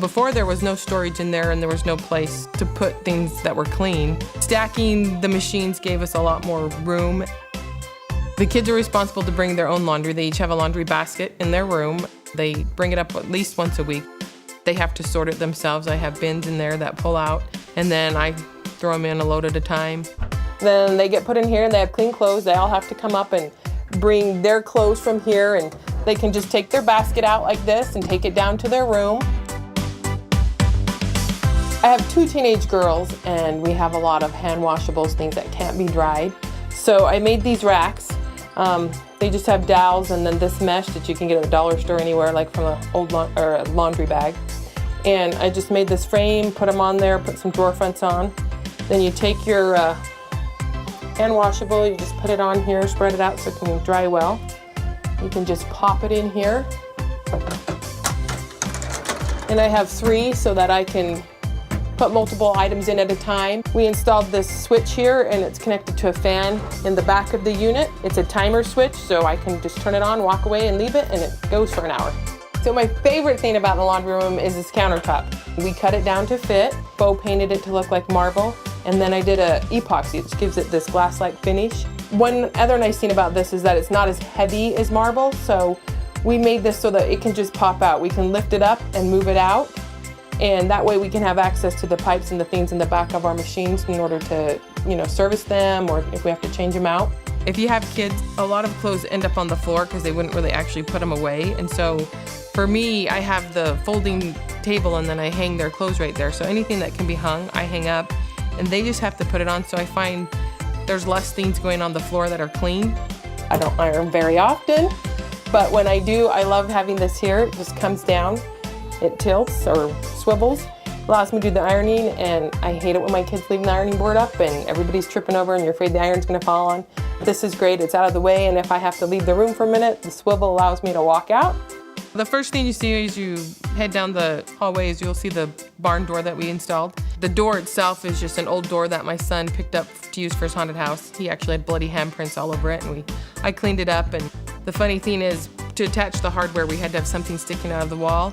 Before, there was no storage in there and there was no place to put things that were clean. Stacking the machines gave us a lot more room. The kids are responsible to bring their own laundry. They each have a laundry basket in their room. They bring it up at least once a week. They have to sort it themselves. I have bins in there that pull out, and then I throw them in a load at a time. Then they get put in here and they have clean clothes. They all have to come up and bring their clothes from here, and they can just take their basket out like this and take it down to their room. I have 2 teenage girls, and we have a lot of hand washables, things that can't be dried. So I made these racks. They just have dowels and then this mesh that you can get at the dollar store anywhere, like from an old a laundry bag. And I just made this frame, put them on there, put some drawer fronts on. Then you take your hand washable, you just put it on here, spread it out so it can dry well. You can just pop it in here. And I have 3 so that I can put multiple items in at a time. We installed this switch here and it's connected to a fan in the back of the unit. It's a timer switch, so I can just turn it on, walk away and leave it, and it goes for an hour. So my favorite thing about the laundry room is this countertop. We cut it down to fit, faux painted it to look like marble, and then I did a epoxy, which gives it this glass-like finish. One other nice thing about this is that it's not as heavy as marble, so we made this so that it can just pop out. We can lift it up and move it out, and that way we can have access to the pipes and the things in the back of our machines in order to, service them, or if we have to change them out. If you have kids, a lot of clothes end up on the floor because they wouldn't really actually put them away. And so for me, I have the folding table and then I hang their clothes right there. So anything that can be hung, I hang up, and they just have to put it on. So I find there's less things going on the floor that are clean. I don't iron very often, but when I do, I love having this here. It just comes down. It tilts or swivels, allows me to do the ironing, and I hate it when my kids leave the ironing board up and everybody's tripping over and you're afraid the iron's gonna fall on. This is great, it's out of the way, and if I have to leave the room for a minute, the swivel allows me to walk out. The first thing you see as you head down the hallway is you'll see the barn door that we installed. The door itself is just an old door that my son picked up to use for his haunted house. He actually had bloody handprints all over it, and I cleaned it up. And the funny thing is, to attach the hardware, we had to have something sticking out of the wall.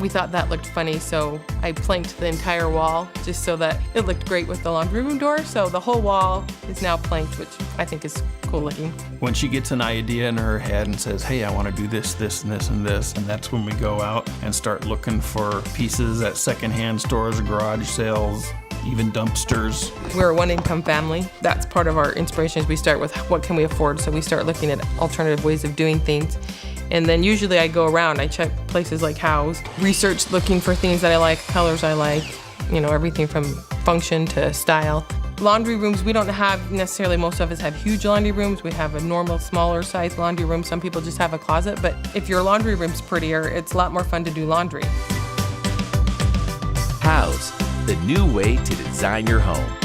We thought that looked funny, so I planked the entire wall just so that it looked great with the laundry room door. So the whole wall is now planked, which I think is cool looking. When she gets an idea in her head and says, hey, I want to do this, this, and this, and this, and that's when we go out and start looking for pieces at secondhand stores, garage sales, even dumpsters. We're a one-income family. That's part of our inspiration is we start with what can we afford, so we start looking at alternative ways of doing things. And then usually I go around, I check places like House, research looking for things that I like, colors I like, everything from function to style. Laundry rooms, we don't have necessarily, most of us have huge laundry rooms. We have a normal, smaller size laundry room. Some people just have a closet, but if your laundry room's prettier, it's a lot more fun to do laundry. House, the new way to design your home.